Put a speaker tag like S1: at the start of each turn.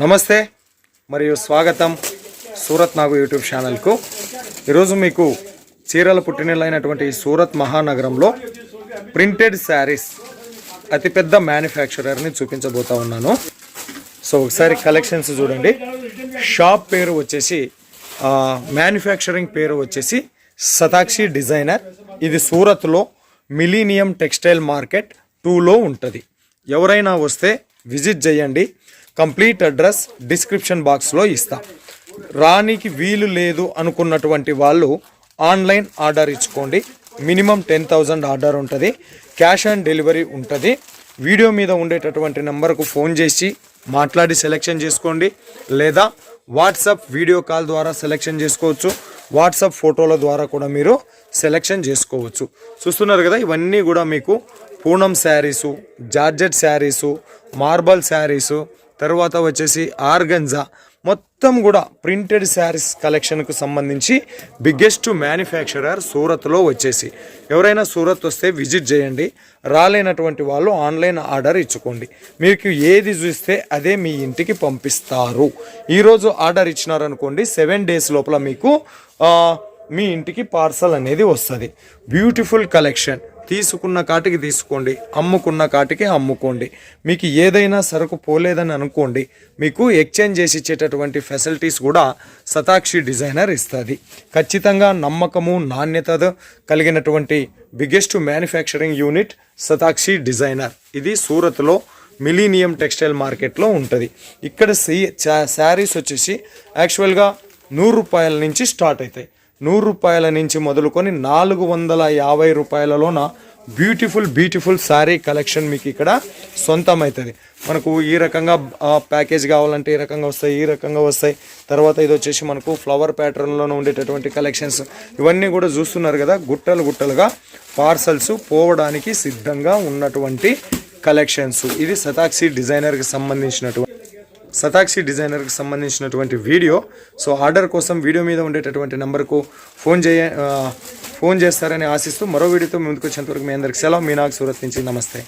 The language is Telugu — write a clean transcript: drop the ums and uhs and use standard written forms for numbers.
S1: నమస్తే మరియు స్వాగతం సూరత్ నాగు యూట్యూబ్ ఛానల్కు. ఈరోజు మీకు చీరల పుట్టినెలైనటువంటి సూరత్ మహానగరంలో ప్రింటెడ్ శారీస్ అతిపెద్ద మ్యానుఫ్యాక్చరర్ని చూపించబోతా ఉన్నాను. సో ఒకసారి కలెక్షన్స్ చూడండి. షాప్ పేరు వచ్చేసి మ్యానుఫ్యాక్చరింగ్ పేరు వచ్చేసి సతాక్షి డిజైనర్. ఇది సూరత్లో మిలీనియం టెక్స్టైల్ మార్కెట్ 2లో ఉంటుంది. ఎవరైనా వస్తే విజిట్ చేయండి. కంప్లీట్ అడ్రస్ డిస్క్రిప్షన్ బాక్స్లో ఇస్తా. రానికి వీలు లేదు అనుకున్నటువంటి వాళ్ళు ఆన్లైన్ ఆర్డర్ ఇచ్చుకోండి. మినిమం 10,000 ఆర్డర్ ఉంటుంది. క్యాష్ ఆన్ డెలివరీ ఉంటుంది. వీడియో మీద ఉండేటటువంటి నెంబర్కు ఫోన్ చేసి మాట్లాడి సెలెక్షన్ చేసుకోండి, లేదా వాట్సాప్ వీడియో కాల్ ద్వారా సెలెక్షన్ చేసుకోవచ్చు. వాట్సాప్ ఫోటోల ద్వారా కూడా మీరు సెలెక్షన్ చేసుకోవచ్చు. చూస్తున్నారు కదా, ఇవన్నీ కూడా మీకు పూనం శారీసు, జార్జెట్ శారీసు, మార్బల్ శారీసు, తర్వాత వచ్చేసి ఆర్గంజా, మొత్తం కూడా ప్రింటెడ్ శారీస్ కలెక్షన్కు సంబంధించి బిగ్గెస్ట్ మ్యానుఫ్యాక్చరర్ సూరత్లో వచ్చేసి. ఎవరైనా సూరత్ వస్తే విజిట్ చేయండి. రాలేనటువంటి వాళ్ళు ఆన్లైన్ ఆర్డర్ ఇచ్చుకోండి. మీకు ఏది చూస్తే అదే మీ ఇంటికి పంపిస్తారు. ఈరోజు ఆర్డర్ ఇచ్చినారనుకోండి, 7 days లోపల మీకు మీ ఇంటికి పార్సల్ అనేది వస్తుంది. Beautiful collection. తీసుకున్న కాటికి తీసుకోండి, అమ్ముకున్న కాటికి అమ్ముకోండి. మీకు ఏదైనా సరుకు పోలేదని అనుకోండి, మీకు ఎక్స్చేంజ్ చేసి ఇచ్చేటటువంటి ఫెసిలిటీస్ కూడా సతాక్షి డిజైనర్ ఇస్తుంది. ఖచ్చితంగా నమ్మకము, నాణ్యత కలిగినటువంటి బిగ్గెస్ట్ మ్యానుఫ్యాక్చరింగ్ యూనిట్ సతాక్షి డిజైనర్. ఇది సూరత్లో మిలీనియం టెక్స్టైల్ మార్కెట్లో ఉంటుంది. ఇక్కడ శారీస్ వచ్చేసి యాక్చువల్గా 100 రూపాయల నుంచి స్టార్ట్ అవుతాయి. 100 రూపాయల నుంచి మొదలుకొని 450 రూపాయలలోన బ్యూటిఫుల్ శారీ కలెక్షన్ మీకు ఇక్కడ సొంతమవుతుంది. మనకు ఈ రకంగా ప్యాకేజ్ కావాలంటే ఈ రకంగా వస్తాయి, ఈ రకంగా వస్తాయి. తర్వాత ఇది వచ్చేసి మనకు ఫ్లవర్ ప్యాటర్న్లోనే ఉండేటటువంటి కలెక్షన్స్. ఇవన్నీ కూడా చూస్తున్నారు కదా, గుట్టలుగా పార్సల్స్ పోవడానికి సిద్ధంగా ఉన్నటువంటి కలెక్షన్స్. ఇది సతాక్షి డిజైనర్కి సంబంధించినటువంటి వీడియో. సో ఆర్డర్ కోసం వీడియో మీద ఉండేటటువంటి నెంబర్కు ఫోన్ చేస్తారని ఆశిస్తూ మరో వీడియోతో ముందుకు వచ్చేంతవరకు మీ అందరికి సెలవు. మీ నాగ్ సూరత్ నుంచి నమస్తే.